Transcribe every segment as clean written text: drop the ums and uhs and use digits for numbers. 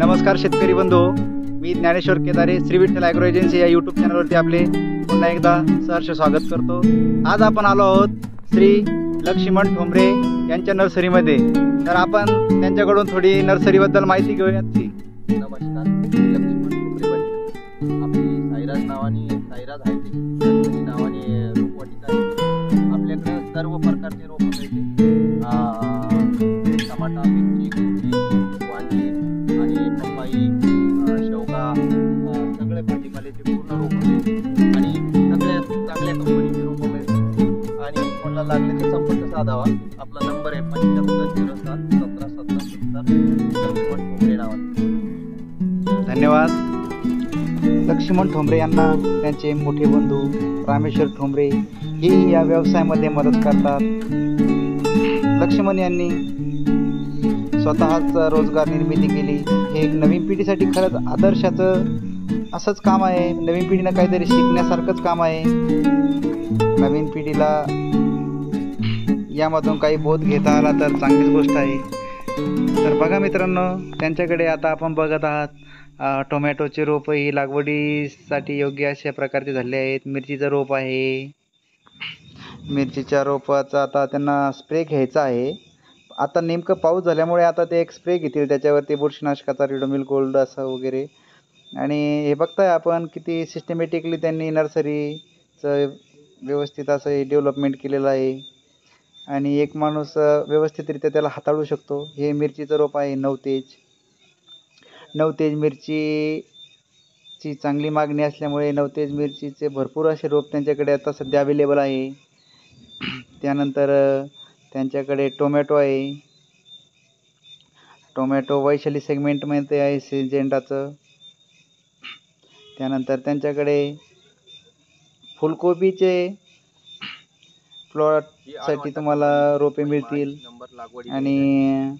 नमस्कार शेतकरी बंधू, मी ज्ञानेश्वर केदारे श्री विठ्ठल ॲग्रो एजन्सी या यूट्यूब चॅनलवरती आपले पुन्हा एकदा सहर्ष स्वागत करतो। आज आपण आलो आहोत श्री लक्ष्मण ठोंबरे यांच्या नर्सरीमध्ये। तर आपण त्यांच्याकडून थोडी नर्सरीबद्दल माहिती घेऊयात। नमस्कार, लक्ष्मण ठोंबरे आपली साईराज हायटेक नावाने रोपवाटिका आहे। आपल्याकडे सर्व प्रकारचे रोप मिळते। टमाटा, मिरची, कोबी, वांगी आणि पपई, शेवगा, सगळे भाजीपाल्याचे पूर्ण रोप मिळते आणि सगळ्या चांगल्या कंपनीचे रोप मिळते। आणि कोणाला लागले तर संपर्क साधावा। आपला नंबर आहे 7507 17 लक्ष्मण ठोंबरे नावाने। धन्यवाद। लक्ष्मण ठोंबरे यांना त्यांचे मोठे बंधू रामेश्वर ठोंबरे हे या व्यवसायामध्ये मदत करतात। लक्ष्मण यांनी स्वतःच रोजगार निर्मिती केली। हे एक नवीन पिढीसाठी खरंच आदर्शाचं असंच काम आहे। नवीन पिढीनं काहीतरी शिकण्यासारखंच काम आहे। नवीन पिढीला यामधून काही बोध घेता आला तर चांगलीच गोष्ट आहे। तर बघा मित्रांनो, त्यांच्याकडे आता आपण बघत आहात टोमॅटोचे रोप ही लागवडीसाठी योग्य अशा प्रकारचे झाले आहेत। मिरचीचं रोप आहे। मिरचीच्या रोपाचा आता त्यांना स्प्रे घ्यायचा आहे। आता नेमकं पाऊस झाल्यामुळे आता ते एक स्प्रे घेतील, त्याच्यावरती बुरशीनाशकाचा रिडोमिल गोल्ड असं वगैरे। आणि हे बघताय आपण किती सिस्टमॅटिकली त्यांनी नर्सरीचं व्यवस्थित असं डेव्हलपमेंट केलेलं आहे आणि एक माणूस व्यवस्थितरित्या त्याला हाताळू शकतो। हे मिरचीचं रोप आहे नवतेज मिरचीची चांगली मागणी असल्यामुळे नवतेज मिरचीचे भरपूर असे रोप त्यांच्याकडे आता सध्या अवेलेबल आहे। त्यानंतर त्यांच्याकडे टोमॅटो आहे। टोमॅटो वैशाली सेगमेंटमध्ये आहे सिजेंडाचं। त्यानंतर त्यांच्याकडे फुलकोबीचे प्लॉटसाठी तुम्हाला रोपे मिळतील आणि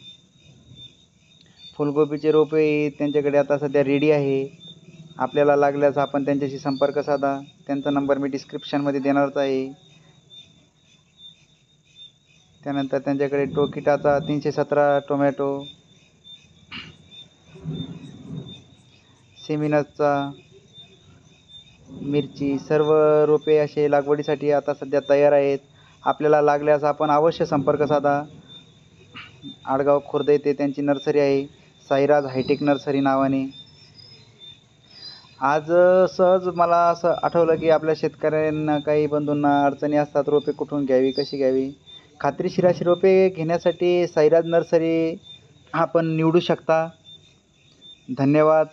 फुलकोबीचे रोपे त्यांच्याकडे आता सध्या रेडी आहे। आपल्याला लागल्यास आपण त्यांच्याशी संपर्क साधा। त्यांचा नंबर मी डिस्क्रिप्शनमध्ये देणारच आहे। त्यानंतर त्यांच्याकडे टोकिटाचा 317 टोमॅटो, सेमिनसचा मिरची, सर्व रोपे असे लागवडीसाठी आता सध्या तयार आहेत। आपल्याला लागल्यास आपण अवश्य संपर्क साधा। आडगाव खुर्द येथे त्यांची नर्सरी आहे, साईराज हायटेक नर्सरी नावाने। आज सहज मला असं आठवलं की आपल्या शेतकऱ्यांना काही बंधूंना अडचणी असतात, रोपे कुठून घ्यावी, कशी घ्यावी। खात्रीशीर अशी रोपे घेण्यासाठी साईराज नर्सरी आपण निवडू शकता। धन्यवाद।